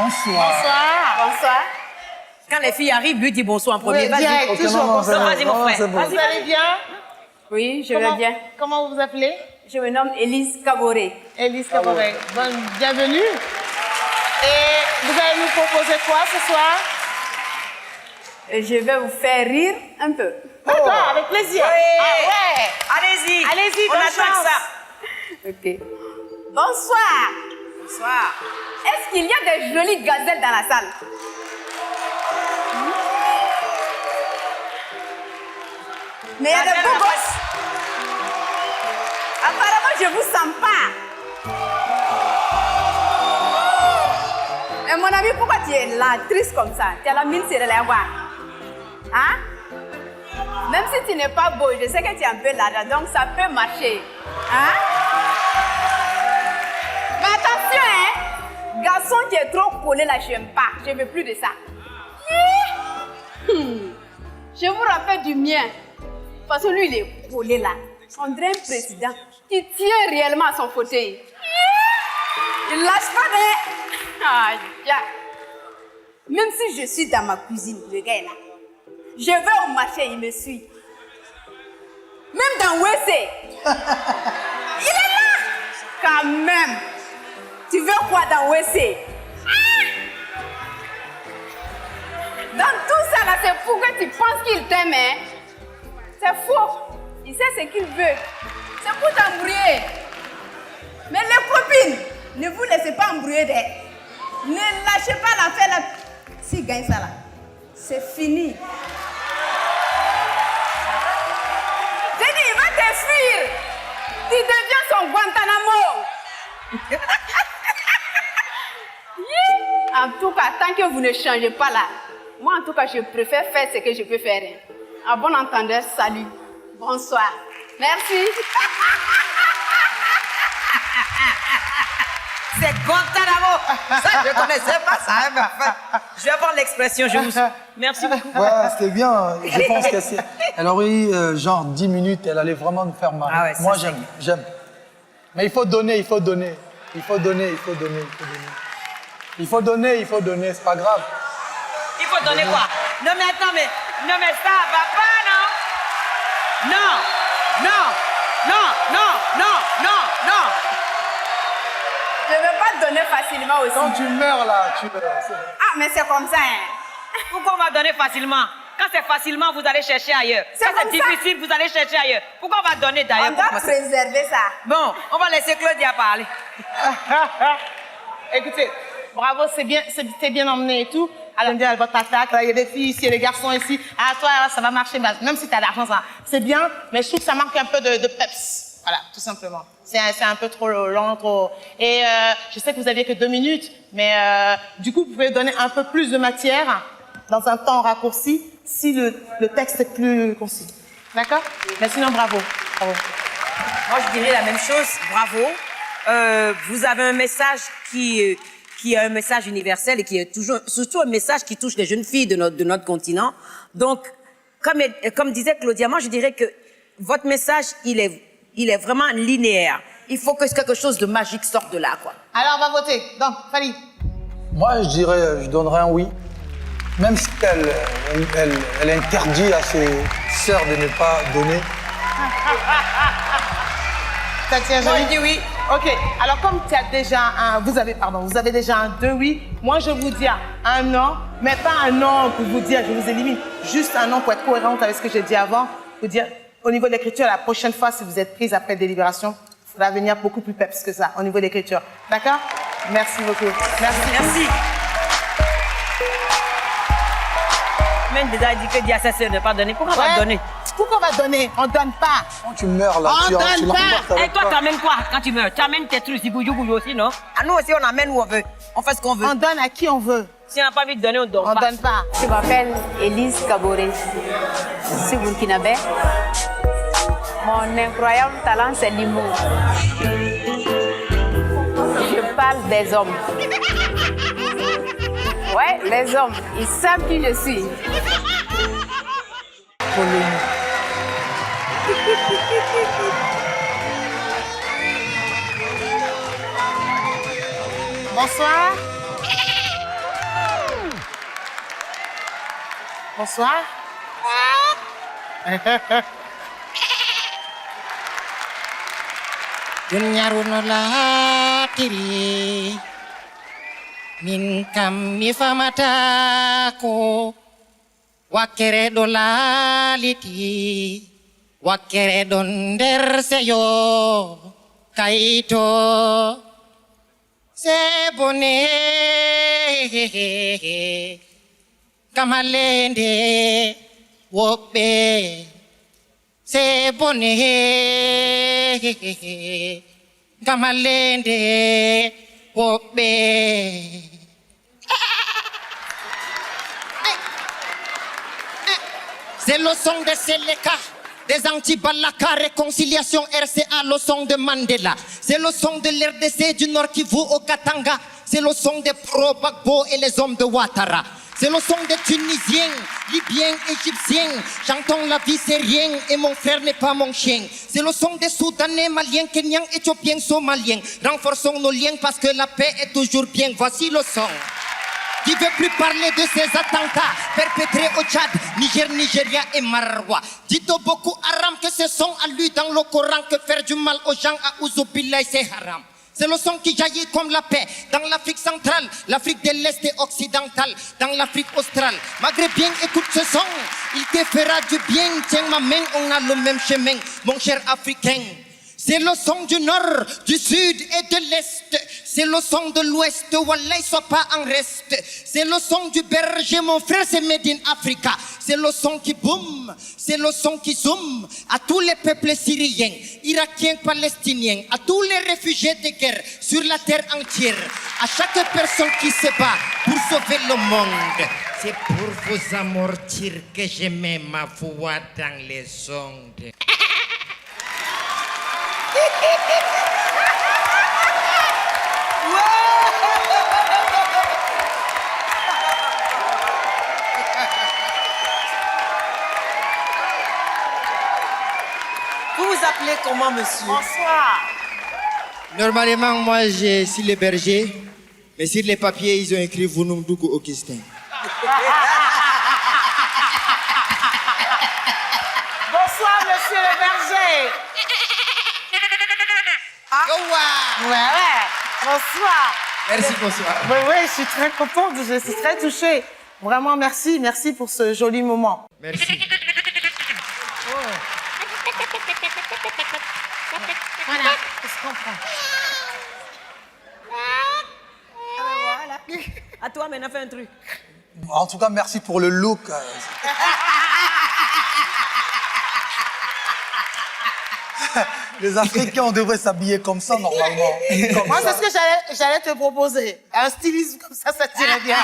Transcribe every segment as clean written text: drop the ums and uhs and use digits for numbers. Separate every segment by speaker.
Speaker 1: Bonsoir.
Speaker 2: Bonsoir.
Speaker 3: Bonsoir. Quand les filles arrivent, lui dit bonsoir en premier. Vas-y.
Speaker 2: Direct, toujours bonsoir.
Speaker 3: Vas-y, mon frère.
Speaker 2: Vous allez bien?
Speaker 3: Oui, je vais bien.
Speaker 2: Comment vous vous appelez?
Speaker 3: Je me nomme Élise Kaboré.
Speaker 2: Élise Kaboré. Bienvenue. Et vous allez nous proposer quoi ce soir?
Speaker 3: Je vais vous faire rire un peu.
Speaker 2: D'accord, avec plaisir.
Speaker 3: Oui.
Speaker 2: Ah ouais.
Speaker 3: Allez-y.
Speaker 2: Allez-y,
Speaker 3: on
Speaker 2: bonne
Speaker 3: attend
Speaker 2: chance.
Speaker 3: ça. Ok. Bonsoir.
Speaker 4: Bonsoir.
Speaker 3: Est-ce qu'il y a des jolies gazelles dans la salle? Mais il y a des beaux gosses. Apparemment, je vous sens pas. Et mon ami, pourquoi tu es là, triste comme ça? Tu as la mine serrée là, hein? Même si tu n'es pas beau, je sais que tu es un peu là, donc ça peut marcher. Hein? Mais attention, hein? Garçon qui est trop collé là, je n'aime pas. Je ne veux plus de ça. Je vous rappelle du mien. Parce que lui, il est collé là. On dirait un président qui tient réellement à son fauteuil. Il lâche pas de... Ah, ya. Même si je suis dans ma cuisine, le gars est là. Je vais au marché, il me suit. Même dans WC. Il est là. Quand même. Tu veux quoi dans WC? Dans tout ça là, c'est fou que tu penses qu'il t'aime, hein? C'est faux. Il sait ce qu'il veut. C'est pour t'embrouiller. Mais les copines, ne vous laissez pas embrouiller d'elle. Ne lâchez pas l'affaire là. S'il gagne ça là, c'est fini. J'ai dit, il va te fuir. Tu deviens son Guantanamo. En tout cas, tant que vous ne changez pas là, moi en tout cas, je préfère faire ce que je peux faire. À bon entendeur, salut. Bonsoir. Merci.
Speaker 4: C'est Guantanamo. Ça, je ne connaissais pas ça. Hein, parfait. Je vais prendre l'expression, je vous... Merci beaucoup.
Speaker 1: Ouais, c'était bien. Je pense qu'elle aurait eu genre 10 minutes, elle allait vraiment nous faire marrer.
Speaker 4: Ah ouais, ça,
Speaker 1: moi,
Speaker 4: c'est
Speaker 1: j'aime. Mais il faut donner, il faut donner. Il faut donner, il faut donner, il faut donner. Il faut donner, il faut donner, c'est pas grave.
Speaker 4: Il faut donner quoi? Non, mais attends, non, mais ça va pas, non? Non, non, non, non, non, non, non.
Speaker 3: Je ne vais pas te donner facilement aussi.
Speaker 1: Quand tu meurs là, tu meurs.
Speaker 3: Ah, mais c'est comme ça, hein.
Speaker 4: Pourquoi on va donner facilement? Quand c'est facilement, vous allez chercher ailleurs.
Speaker 3: C'est
Speaker 4: Quand c'est
Speaker 3: comme ça.
Speaker 4: difficile, vous allez chercher ailleurs. Pourquoi on va donner d'ailleurs?
Speaker 3: On doit préserver ça.
Speaker 4: Bon, on va laisser Claudia parler.
Speaker 2: Écoutez, bravo, c'est bien emmené et tout. Alors, dire votre attaque, il y a des filles ici, il y a des garçons ici. Ah, toi, ça va marcher, même si tu as l'argent, ça, c'est bien, mais je trouve que ça manque un peu de peps. Voilà, tout simplement. C'est un peu trop lent, trop... Et je sais que vous n'aviez que 2 minutes, mais du coup, vous pouvez donner un peu plus de matière dans un temps raccourci si le texte est plus concis. D'accord? Mais sinon, bravo. Bravo.
Speaker 4: Moi, je dirais la même chose. Bravo. Vous avez un message qui est un message universel et qui est toujours, surtout un message qui touche les jeunes filles de notre continent. Donc, comme disait Claudia, moi, je dirais que votre message, il est vraiment linéaire. Il faut que quelque chose de magique sorte de là, quoi.
Speaker 2: Alors, on va voter. Donc, Fali.
Speaker 1: Moi, je donnerais un oui. Même si elle interdit à ses sœurs de ne pas donner.
Speaker 2: Ça tient
Speaker 4: Moi,
Speaker 2: joli.
Speaker 4: je dis oui.
Speaker 2: Ok, alors comme tu as déjà vous avez déjà un 2 oui, moi je vous dis un non, mais pas un non pour vous dire je vous élimine, juste un non pour être cohérente avec ce que j'ai dit avant, pour dire au niveau de l'écriture, la prochaine fois si vous êtes prise après délibération, il faudra venir beaucoup plus peps que ça au niveau de l'écriture. D'accord? Merci beaucoup. Merci.
Speaker 4: Merci. Même déjà dit que Dia sa sœur ne pas donner. Pourquoi on va donner?
Speaker 2: Pourquoi on va donner? On donne pas.
Speaker 1: Quand tu meurs là,
Speaker 2: On
Speaker 1: tu
Speaker 2: donne
Speaker 1: l'emportes
Speaker 2: pas.
Speaker 4: Et
Speaker 1: avec
Speaker 4: toi,
Speaker 1: toi.
Speaker 4: t'amènes quoi quand tu meurs? Tu amènes tes trucs, si bougou aussi, non? À nous aussi, on amène où on veut. On fait ce qu'on veut.
Speaker 2: On donne à qui on veut.
Speaker 4: Si on n'a pas envie de donner, on donne
Speaker 2: On
Speaker 4: pas.
Speaker 2: donne pas.
Speaker 3: Je m'appelle Élise Kaboré. Je suis burkinabé. Mon incroyable talent, c'est l'humour. Je parle des hommes. Ouais, les hommes, ils savent qui je suis.
Speaker 2: Bonsoir. Bonsoir.
Speaker 5: Dunyaruno latiri min kam mi famata ko wakkere ɗo laaliti wakkere ɗon nder seyo kayito se bone kam hallende woɓɓe se bone kam hallende woɓɓe. C'est le son de Seleka, des anti-Balaka, réconciliation RCA, le son de Mandela. C'est le son de l'RDC du Nord Kivu au Katanga. C'est le son des pro-Bagbo et les hommes de Ouattara. C'est le son des Tunisiens, Libyens, Égyptiens. Chantons la vie, c'est rien et mon frère n'est pas mon chien. C'est le son des Soudanais, Maliens, Kenyans, Éthiopiens, Somaliens. Renforçons nos liens parce que la paix est toujours bien. Voici le son. Qui veut plus parler de ces attentats perpétrés au Tchad, Niger, Nigeria et Marwa. Dites au Boko Haram que ce son a lu dans le Coran que faire du mal aux gens à Ouzubillah c'est haram. C'est le son qui jaillit comme la paix dans l'Afrique centrale, l'Afrique de l'Est et occidentale, dans l'Afrique australe. Maghrébien, écoute ce son, il te fera du bien. Tiens ma main, on a le même chemin, mon cher Africain. C'est le son du nord, du sud et de l'est. C'est le son de l'ouest, Wallahi, sois pas en reste. C'est le son du berger, mon frère, c'est Made in Africa. C'est le son qui boum, c'est le son qui zoom à tous les peuples syriens, irakiens, palestiniens, à tous les réfugiés de guerre sur la terre entière, à chaque personne qui se bat pour sauver le monde. C'est pour vous amortir que je mets ma voix dans les ondes.
Speaker 4: Vous vous appelez comment, monsieur?
Speaker 2: Bonsoir.
Speaker 6: Normalement, moi, je suis le berger, mais sur les papiers, ils ont écrit Vunumdugu Augustin.
Speaker 2: Bonsoir, monsieur le berger. Ouais. Bonsoir.
Speaker 6: Merci, bonsoir.
Speaker 2: Oui, je suis très contente, je suis très touchée. Vraiment, merci pour ce joli moment.
Speaker 6: Merci.
Speaker 2: Voilà, je comprends.
Speaker 4: À toi, maintenant, fais un truc.
Speaker 1: En tout cas, merci pour le look. Les Africains, on devrait s'habiller comme ça, normalement. Comme
Speaker 2: Moi,
Speaker 1: ça.
Speaker 2: c'est ce que j'allais te proposer. Un stylisme comme ça tirait bien.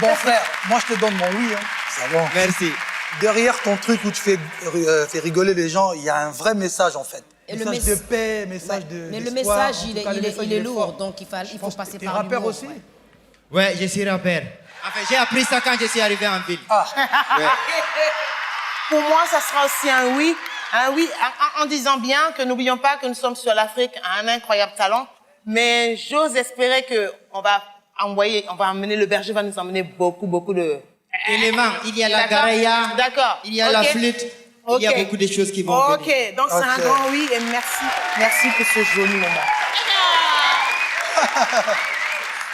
Speaker 1: Bon, frère, moi, je te donne mon oui. Hein. C'est bon.
Speaker 6: Merci.
Speaker 1: Derrière ton truc où tu fais rigoler les gens, il y a un vrai message, en fait.
Speaker 4: Et le
Speaker 1: Message de paix, message de
Speaker 4: Mais le
Speaker 1: d'espoir.
Speaker 4: message,
Speaker 1: En
Speaker 4: il
Speaker 1: tout cas, le message,
Speaker 4: est lourd,
Speaker 1: fort.
Speaker 4: donc il faut passer
Speaker 1: T'es
Speaker 4: par
Speaker 1: rappeur
Speaker 4: l'humour,
Speaker 1: aussi?
Speaker 4: ouais.
Speaker 6: Ouais, je suis rappeur. Enfin, j'ai appris ça quand je suis arrivé en ville.
Speaker 1: Ah,
Speaker 6: Ouais.
Speaker 2: Pour moi, ça sera aussi un oui. Un oui en disant bien que n'oublions pas que nous sommes sur l'Afrique, un incroyable talent. Mais j'ose espérer qu'on va amener, le berger va nous emmener beaucoup de...
Speaker 6: Éléments, il y a la
Speaker 2: D'accord.
Speaker 6: garaya,
Speaker 2: D'accord.
Speaker 6: il y a la
Speaker 2: Ok.
Speaker 6: flûte, il y a
Speaker 2: Ok.
Speaker 6: beaucoup de choses qui vont
Speaker 2: Ok,
Speaker 6: venir.
Speaker 2: donc c'est un
Speaker 1: Ok.
Speaker 2: grand oui et merci pour ce joli moment.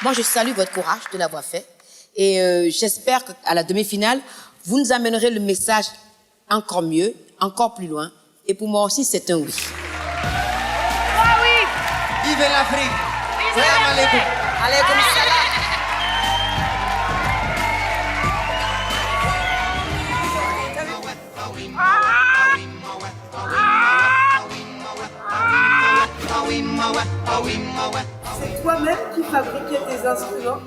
Speaker 4: Moi, je salue votre courage de l'avoir fait. Et j'espère qu'à la demi-finale, vous nous amènerez le message encore mieux, encore plus loin. Et pour moi aussi, c'est un oui.
Speaker 6: Vive l'Afrique! Salam alaikum!
Speaker 4: Alaykoum salam.
Speaker 7: C'est toi-même qui fabriquais tes instruments?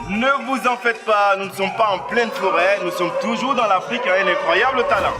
Speaker 8: Ne vous en faites pas, nous ne sommes pas en pleine forêt, nous sommes toujours dans l'Afrique et un incroyable talent.